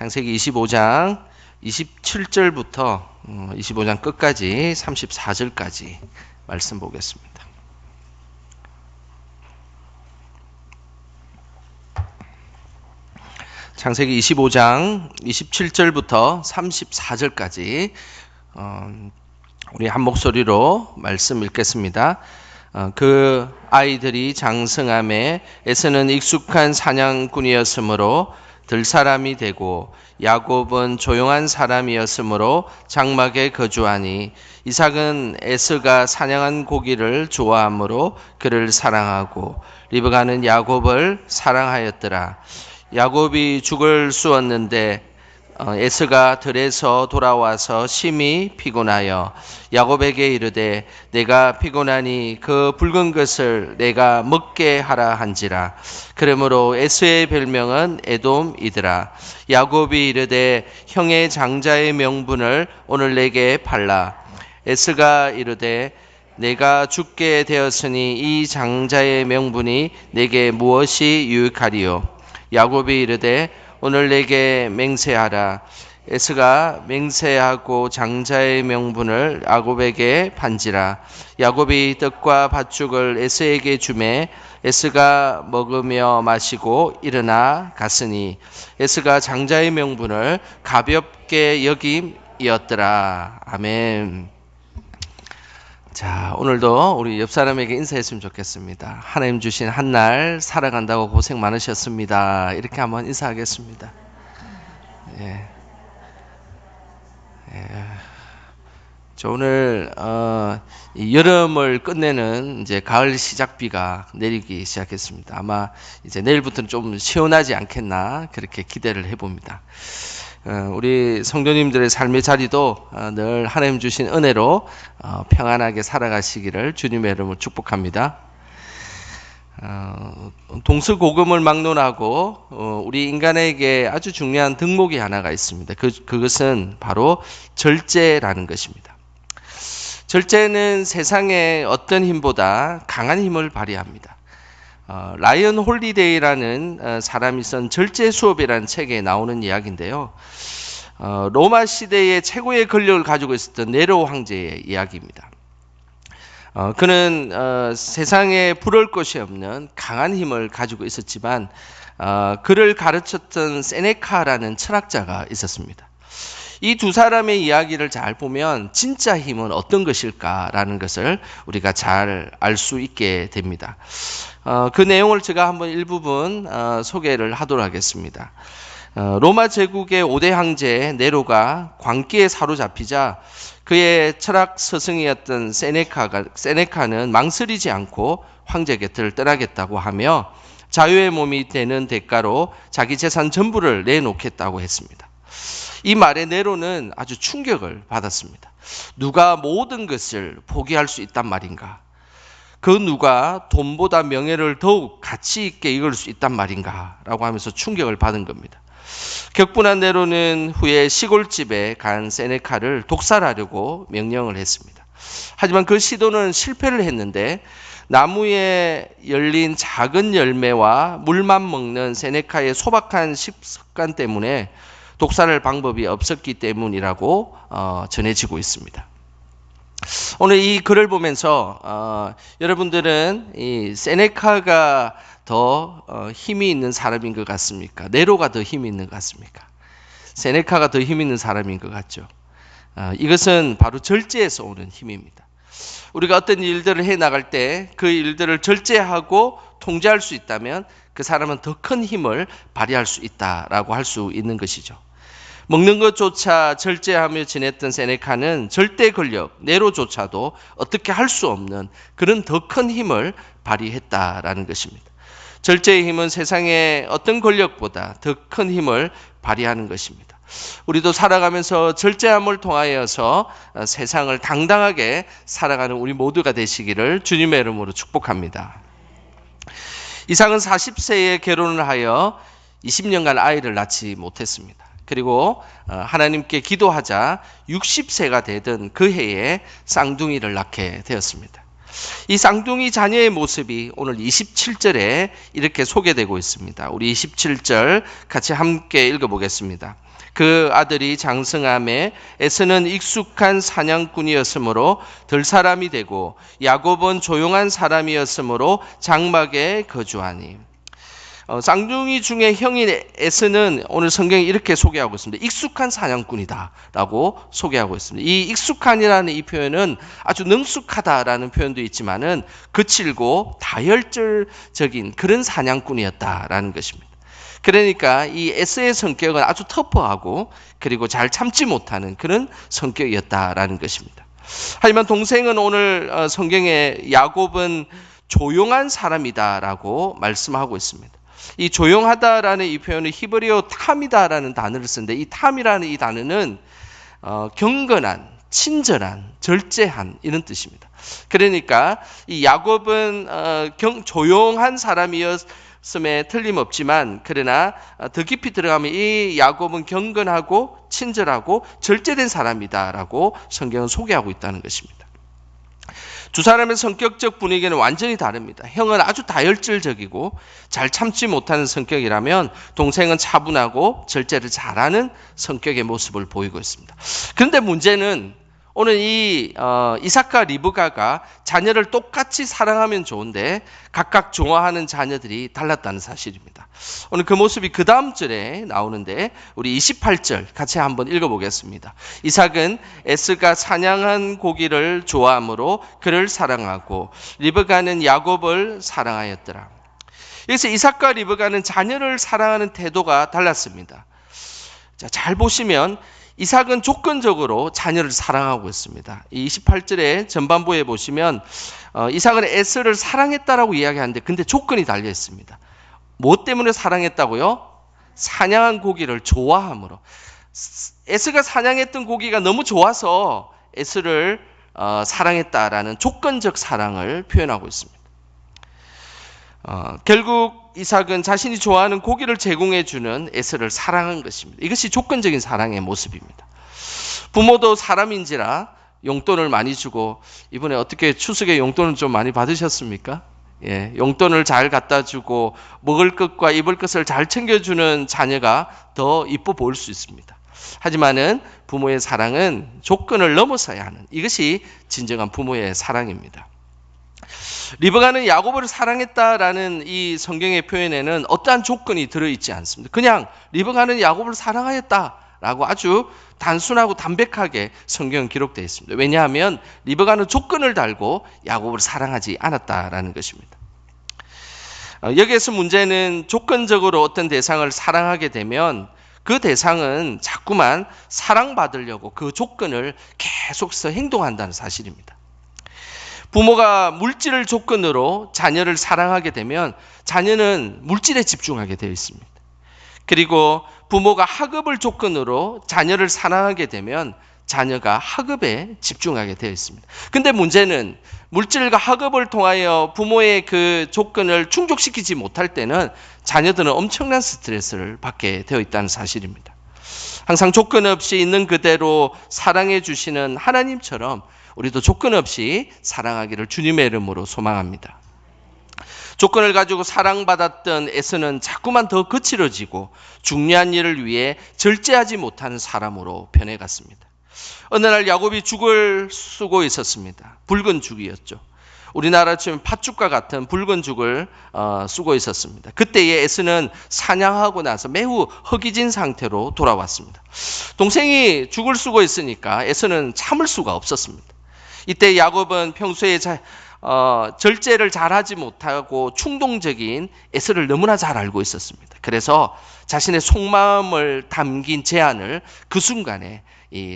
창세기 25장 27절부터 25장 끝까지 34절까지 말씀 보겠습니다. 창세기 25장 27절부터 34절까지 우리 한 목소리로 말씀 읽겠습니다. 그 아이들이 장성함에 에서는 익숙한 사냥꾼이었으므로 들사람이 되고 야곱은 조용한 사람이었으므로 장막에 거주하니 이삭은 에서가 사냥한 고기를 좋아하므로 그를 사랑하고 리브가는 야곱을 사랑하였더라. 야곱이 죽을 쑤었는데 에서가 들에서 돌아와서 심히 피곤하여 야곱에게 이르되 내가 피곤하니 그 붉은 것을 내가 먹게 하라 한지라. 그러므로 에서의 별명은 에돔이더라. 야곱이 이르되 형의 장자의 명분을 오늘 내게 팔라. 에서가 이르되 내가 죽게 되었으니 이 장자의 명분이 내게 무엇이 유익하리요. 야곱이 이르되 오늘 내게 맹세하라. 에서가 맹세하고 장자의 명분을 야곱에게 판지라. 야곱이 떡과 팥죽을 에서에게 주매 에서가 먹으며 마시고 일어나 갔으니 에서가 장자의 명분을 가볍게 여김이었더라. 아멘. 자, 오늘도 우리 옆 사람에게 인사했으면 좋겠습니다. 하나님 주신 한 날 살아간다고 고생 많으셨습니다. 이렇게 한번 인사하겠습니다. 예. 저 오늘 이 여름을 끝내는 이제 가을 시작비가 내리기 시작했습니다. 아마 이제 내일부터는 좀 시원하지 않겠나 그렇게 기대를 해봅니다. 우리 성도님들의 삶의 자리도 늘 하나님 주신 은혜로 평안하게 살아가시기를 주님의 이름으로 축복합니다. 동서고금을 막론하고 우리 인간에게 아주 중요한 덕목이 하나가 있습니다. 그것은 바로 절제라는 것입니다. 절제는 세상의 어떤 힘보다 강한 힘을 발휘합니다. 라이언 홀리데이라는 사람이 쓴 절제 수업이라는 책에 나오는 이야기인데요. 로마 시대의 최고의 권력을 가지고 있었던 네로 황제의 이야기입니다. 그는 세상에 부러울 것이 없는 강한 힘을 가지고 있었지만 그를 가르쳤던 세네카라는 철학자가 있었습니다. 이 두 사람의 이야기를 잘 보면 진짜 힘은 어떤 것일까라는 것을 우리가 잘 알 수 있게 됩니다. 그 내용을 제가 한번 일부분 소개를 하도록 하겠습니다. 로마 제국의 5대 황제 네로가 광기에 사로잡히자 그의 철학 스승이었던 세네카는 망설이지 않고 황제 곁을 떠나겠다고 하며 자유의 몸이 되는 대가로 자기 재산 전부를 내놓겠다고 했습니다. 이 말에 네로는 아주 충격을 받았습니다. 누가 모든 것을 포기할 수 있단 말인가? 그 누가 돈보다 명예를 더욱 가치 있게 이길 수 있단 말인가? 라고 하면서 충격을 받은 겁니다. 격분한 네로는 후에 시골집에 간 세네카를 독살하려고 명령을 했습니다. 하지만 그 시도는 실패를 했는데 나무에 열린 작은 열매와 물만 먹는 세네카의 소박한 식습관 때문에 독살할 방법이 없었기 때문이라고 전해지고 있습니다. 오늘 이 글을 보면서 여러분들은 이 세네카가 더 힘이 있는 사람인 것 같습니까? 네로가 더 힘이 있는 것 같습니까? 세네카가 더 힘이 있는 사람인 것 같죠. 이것은 바로 절제에서 오는 힘입니다. 우리가 어떤 일들을 해나갈 때 그 일들을 절제하고 통제할 수 있다면 그 사람은 더 큰 힘을 발휘할 수 있다라고 할 수 있는 것이죠. 먹는 것조차 절제하며 지냈던 세네카는 절대 권력, 네로조차도 어떻게 할 수 없는 그런 더 큰 힘을 발휘했다라는 것입니다. 절제의 힘은 세상의 어떤 권력보다 더 큰 힘을 발휘하는 것입니다. 우리도 살아가면서 절제함을 통하여서 세상을 당당하게 살아가는 우리 모두가 되시기를 주님의 이름으로 축복합니다. 이삭은 40세에 결혼을 하여 20년간 아이를 낳지 못했습니다. 그리고 하나님께 기도하자 60세가 되던 그 해에 쌍둥이를 낳게 되었습니다. 이 쌍둥이 자녀의 모습이 오늘 27절에 이렇게 소개되고 있습니다. 우리 27절 같이 함께 읽어보겠습니다. 그 아들이 장성함에 에서는 익숙한 사냥꾼이었으므로 들사람이 되고 야곱은 조용한 사람이었으므로 장막에 거주하니. 쌍둥이 중에 형인 에서는 오늘 성경이 이렇게 소개하고 있습니다. 익숙한 사냥꾼이다 라고 소개하고 있습니다. 이 익숙한이라는 이 표현은 아주 능숙하다라는 표현도 있지만은 거칠고 다혈질적인 그런 사냥꾼이었다라는 것입니다. 그러니까 이 에서의 성격은 아주 터프하고 그리고 잘 참지 못하는 그런 성격이었다라는 것입니다. 하지만 동생은 오늘 성경에 야곱은 조용한 사람이다라고 말씀하고 있습니다. 이 조용하다라는 이 표현은 히브리어 탐이다라는 단어를 쓰는데 이 탐이라는 이 단어는 경건한, 친절한, 절제한 이런 뜻입니다. 그러니까 이 야곱은 조용한 사람이었음에 틀림없지만 그러나 더 깊이 들어가면 이 야곱은 경건하고 친절하고 절제된 사람이다라고 성경은 소개하고 있다는 것입니다. 두 사람의 성격적 분위기는 완전히 다릅니다. 형은 아주 다혈질적이고 잘 참지 못하는 성격이라면 동생은 차분하고 절제를 잘하는 성격의 모습을 보이고 있습니다. 그런데 문제는 오늘 이 이삭과 리브가가 자녀를 똑같이 사랑하면 좋은데 각각 좋아하는 자녀들이 달랐다는 사실입니다. 오늘 그 모습이 그 다음 절에 나오는데 우리 28절 같이 한번 읽어보겠습니다. 이삭은 에스가 사냥한 고기를 좋아하므로 그를 사랑하고 리브가는 야곱을 사랑하였더라. 여기서 이삭과 리브가는 자녀를 사랑하는 태도가 달랐습니다. 자, 잘 보시면 이삭은 조건적으로 자녀를 사랑하고 있습니다. 이 28절의 전반부에 보시면 이삭은 에서를 사랑했다라고 이야기하는데 근데 조건이 달려 있습니다. 뭐 때문에 사랑했다고요? 사냥한 고기를 좋아함으로. 에서가 사냥했던 고기가 너무 좋아서 에서를 사랑했다라는 조건적 사랑을 표현하고 있습니다. 결국 이삭은 자신이 좋아하는 고기를 제공해주는 에서를 사랑한 것입니다. 이것이 조건적인 사랑의 모습입니다. 부모도 사람인지라 용돈을 많이 주고 이번에 어떻게 추석에 용돈을 좀 많이 받으셨습니까? 예, 용돈을 잘 갖다 주고 먹을 것과 입을 것을 잘 챙겨주는 자녀가 더 이뻐 보일 수 있습니다. 하지만은 부모의 사랑은 조건을 넘어서야 하는 이것이 진정한 부모의 사랑입니다. 리브가는 야곱을 사랑했다라는 이 성경의 표현에는 어떠한 조건이 들어있지 않습니다. 그냥 리브가는 야곱을 사랑하였다라고 아주 단순하고 담백하게 성경은 기록되어 있습니다. 왜냐하면 리브가는 조건을 달고 야곱을 사랑하지 않았다라는 것입니다. 여기에서 문제는 조건적으로 어떤 대상을 사랑하게 되면 그 대상은 자꾸만 사랑받으려고 그 조건을 계속해서 행동한다는 사실입니다. 부모가 물질을 조건으로 자녀를 사랑하게 되면 자녀는 물질에 집중하게 되어 있습니다. 그리고 부모가 학업을 조건으로 자녀를 사랑하게 되면 자녀가 학업에 집중하게 되어 있습니다. 근데 문제는 물질과 학업을 통하여 부모의 그 조건을 충족시키지 못할 때는 자녀들은 엄청난 스트레스를 받게 되어 있다는 사실입니다. 항상 조건 없이 있는 그대로 사랑해 주시는 하나님처럼 우리도 조건 없이 사랑하기를 주님의 이름으로 소망합니다. 조건을 가지고 사랑받았던 에서는 자꾸만 더 거칠어지고 중요한 일을 위해 절제하지 못하는 사람으로 변해갔습니다. 어느 날 야곱이 죽을 쓰고 있었습니다. 붉은 죽이었죠. 우리나라 치면 팥죽과 같은 붉은 죽을 쓰고 있었습니다. 그때에 에서는 사냥하고 나서 매우 허기진 상태로 돌아왔습니다. 동생이 죽을 쓰고 있으니까 에서는 참을 수가 없었습니다. 이때 야곱은 평소에 절제를 잘하지 못하고 충동적인 에서를 너무나 잘 알고 있었습니다. 그래서 자신의 속마음을 담긴 제안을 그 순간에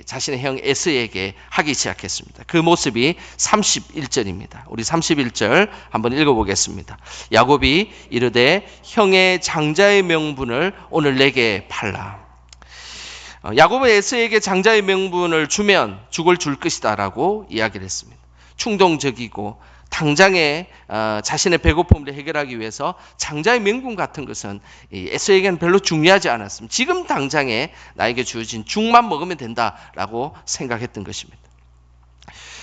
자신의 형 에서에게 하기 시작했습니다. 그 모습이 31절입니다. 우리 31절 한번 읽어보겠습니다. 야곱이 이르되 형의 장자의 명분을 오늘 내게 팔라. 야곱은 에서에게 장자의 명분을 주면 죽을 줄 것이다 라고 이야기를 했습니다. 충동적이고 당장에 자신의 배고픔을 해결하기 위해서 장자의 명분 같은 것은 에서에게는 별로 중요하지 않았습니다. 지금 당장에 나에게 주어진 죽만 먹으면 된다라고 생각했던 것입니다.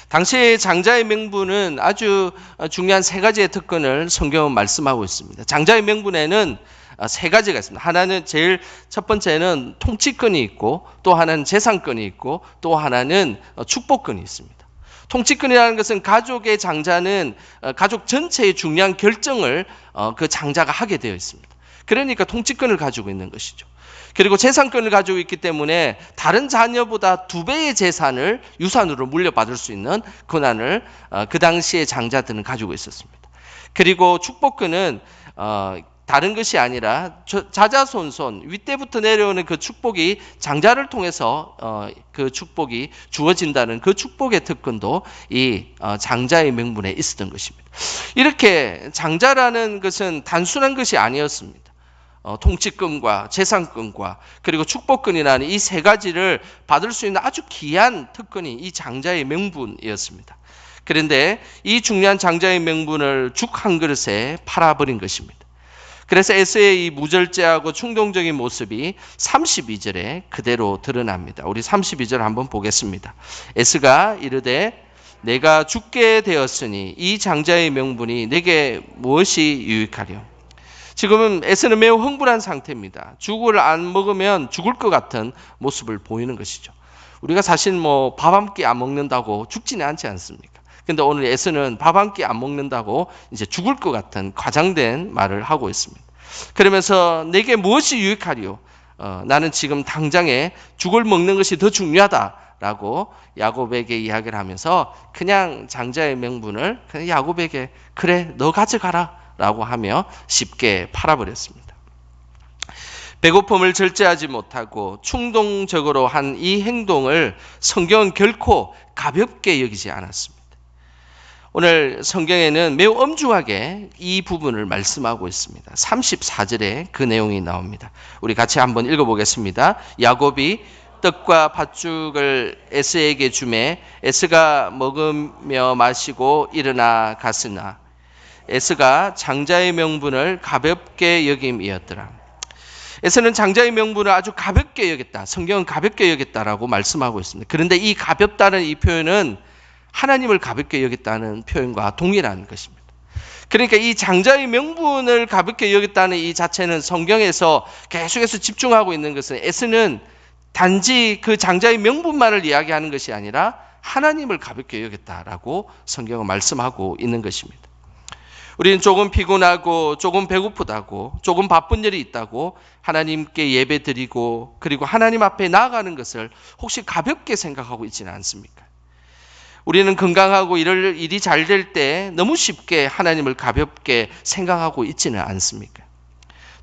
당시의 장자의 명분은 아주 중요한 세 가지의 특권을 성경은 말씀하고 있습니다. 장자의 명분에는 세 가지가 있습니다. 하나는 제일 첫 번째는 통치권이 있고, 또 하나는 재산권이 있고, 또 하나는 축복권이 있습니다. 통치권이라는 것은 가족의 장자는 가족 전체의 중요한 결정을 그 장자가 하게 되어 있습니다. 그러니까 통치권을 가지고 있는 것이죠. 그리고 재산권을 가지고 있기 때문에 다른 자녀보다 2배의 재산을 유산으로 물려받을 수 있는 권한을 그 당시의 장자들은 가지고 있었습니다. 그리고 축복권은 다른 것이 아니라 자자손손 윗대부터 내려오는 그 축복이 장자를 통해서 그 축복이 주어진다는 그 축복의 특권도 이 장자의 명분에 있었던 것입니다. 이렇게 장자라는 것은 단순한 것이 아니었습니다. 통치권과 재산권과 그리고 축복권이라는 이 세 가지를 받을 수 있는 아주 귀한 특권이 이 장자의 명분이었습니다. 그런데 이 중요한 장자의 명분을 죽 한 그릇에 팔아버린 것입니다. 그래서 에스의 이 무절제하고 충동적인 모습이 32절에 그대로 드러납니다. 우리 32절 한번 보겠습니다. 에스가 이르되 내가 죽게 되었으니 이 장자의 명분이 내게 무엇이 유익하려? 지금은 에스는 매우 흥분한 상태입니다. 죽을 안 먹으면 죽을 것 같은 모습을 보이는 것이죠. 우리가 사실 뭐 밥 한 끼 안 먹는다고 죽지는 않지 않습니까? 근데 오늘 에스는 밥 한 끼 안 먹는다고 이제 죽을 것 같은 과장된 말을 하고 있습니다. 그러면서 내게 무엇이 유익하리요? 나는 지금 당장에 죽을 먹는 것이 더 중요하다라고 야곱에게 이야기를 하면서 그냥 장자의 명분을 그냥 야곱에게 그래 너 가져가라 라고 하며 쉽게 팔아버렸습니다. 배고픔을 절제하지 못하고 충동적으로 한 이 행동을 성경은 결코 가볍게 여기지 않았습니다. 오늘 성경에는 매우 엄중하게 이 부분을 말씀하고 있습니다. 34절에 그 내용이 나옵니다. 우리 같이 한번 읽어보겠습니다. 야곱이 떡과 팥죽을 에스에게 주매 에스가 먹으며 마시고 일어나 갔으나 에스가 장자의 명분을 가볍게 여김이었더라. 에스는 장자의 명분을 아주 가볍게 여겼다. 성경은 가볍게 여겼다라고 말씀하고 있습니다. 그런데 이 가볍다는 이 표현은 하나님을 가볍게 여겼다는 표현과 동일한 것입니다. 그러니까 이 장자의 명분을 가볍게 여겼다는 이 자체는 성경에서 계속해서 집중하고 있는 것은 에스는 단지 그 장자의 명분만을 이야기하는 것이 아니라 하나님을 가볍게 여겼다라고 성경은 말씀하고 있는 것입니다. 우리는 조금 피곤하고 조금 배고프다고 조금 바쁜 일이 있다고 하나님께 예배 드리고 그리고 하나님 앞에 나아가는 것을 혹시 가볍게 생각하고 있지는 않습니까? 우리는 건강하고 일이 잘 될 때 너무 쉽게 하나님을 가볍게 생각하고 있지는 않습니까?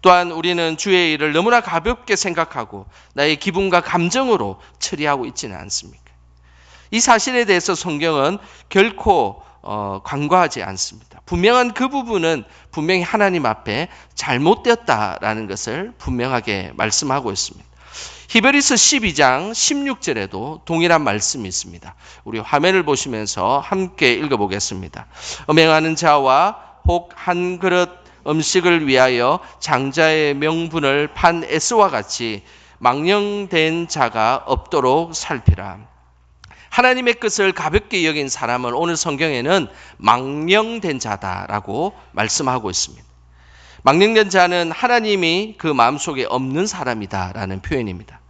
또한 우리는 주의 일을 너무나 가볍게 생각하고 나의 기분과 감정으로 처리하고 있지는 않습니까? 이 사실에 대해서 성경은 결코 간과하지 않습니다. 분명한 그 부분은 분명히 하나님 앞에 잘못되었다라는 것을 분명하게 말씀하고 있습니다. 히브리서 12장 16절에도 동일한 말씀이 있습니다. 우리 화면을 보시면서 함께 읽어보겠습니다. 음행하는 자와 혹 한 그릇 음식을 위하여 장자의 명분을 판 에스와 같이 망령된 자가 없도록 살피라. 하나님의 것을 가볍게 여긴 사람은 오늘 성경에는 망령된 자다라고 말씀하고 있습니다. 망령된 자는 하나님이 그 마음속에 없는 사람이다라는 표현입니다.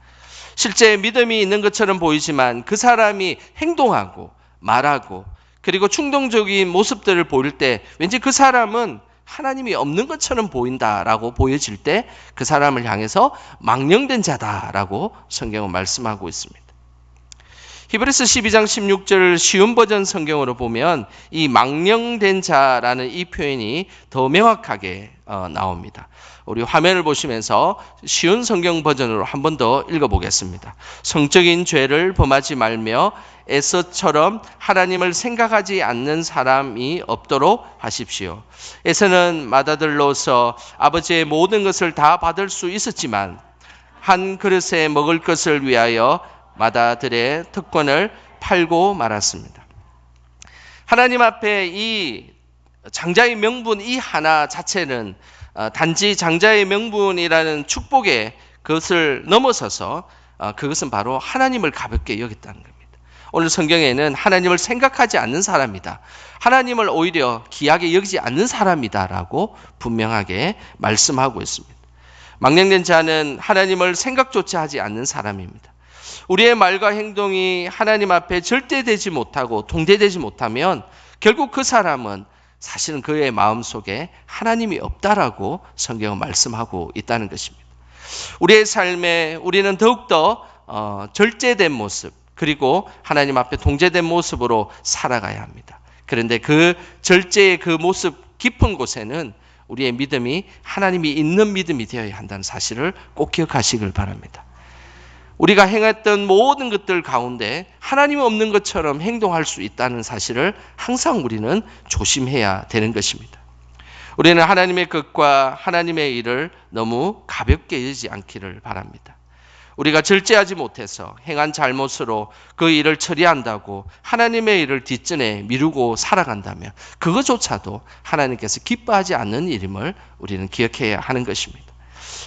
실제 믿음이 있는 것처럼 보이지만 그 사람이 행동하고 말하고 그리고 충동적인 모습들을 보일 때 왠지 그 사람은 하나님이 없는 것처럼 보인다라고 보여질 때 그 사람을 향해서 망령된 자다라고 성경은 말씀하고 있습니다. 히브리서 12장 16절 쉬운 버전 성경으로 보면 이 망령된 자라는 이 표현이 더 명확하게 나옵니다. 우리 화면을 보시면서 쉬운 성경 버전으로 한 번 더 읽어보겠습니다. 성적인 죄를 범하지 말며 에서처럼 하나님을 생각하지 않는 사람이 없도록 하십시오. 에서는 맏아들로서 아버지의 모든 것을 다 받을 수 있었지만 한 그릇에 먹을 것을 위하여 맏아들의 특권을 팔고 말았습니다. 하나님 앞에 이 장자의 명분 이 하나 자체는 단지 장자의 명분이라는 축복의 그것을 넘어서서 그것은 바로 하나님을 가볍게 여겼다는 겁니다. 오늘 성경에는 하나님을 생각하지 않는 사람이다. 하나님을 오히려 귀하게 여기지 않는 사람이다라고 분명하게 말씀하고 있습니다. 망령된 자는 하나님을 생각조차 하지 않는 사람입니다. 우리의 말과 행동이 하나님 앞에 절대되지 못하고 통제되지 못하면 결국 그 사람은 사실은 그의 마음속에 하나님이 없다라고 성경은 말씀하고 있다는 것입니다. 우리의 삶에 우리는 더욱더 절제된 모습 그리고 하나님 앞에 통제된 모습으로 살아가야 합니다. 그런데 그 절제의 그 모습 깊은 곳에는 우리의 믿음이 하나님이 있는 믿음이 되어야 한다는 사실을 꼭 기억하시길 바랍니다. 우리가 행했던 모든 것들 가운데 하나님이 없는 것처럼 행동할 수 있다는 사실을 항상 우리는 조심해야 되는 것입니다. 우리는 하나님의 것과 하나님의 일을 너무 가볍게 여기지 않기를 바랍니다. 우리가 절제하지 못해서 행한 잘못으로 그 일을 처리한다고 하나님의 일을 뒷전에 미루고 살아간다면 그것조차도 하나님께서 기뻐하지 않는 일임을 우리는 기억해야 하는 것입니다.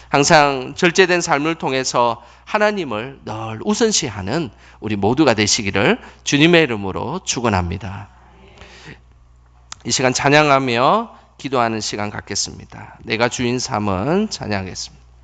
항상 절제된 삶을 통해서 하나님을 늘 우선시하는 우리 모두가 되시기를 주님의 이름으로 축원합니다. 이 시간 찬양하며 기도하는 시간 갖겠습니다. 내가 주인 삼은 찬양하겠습니다.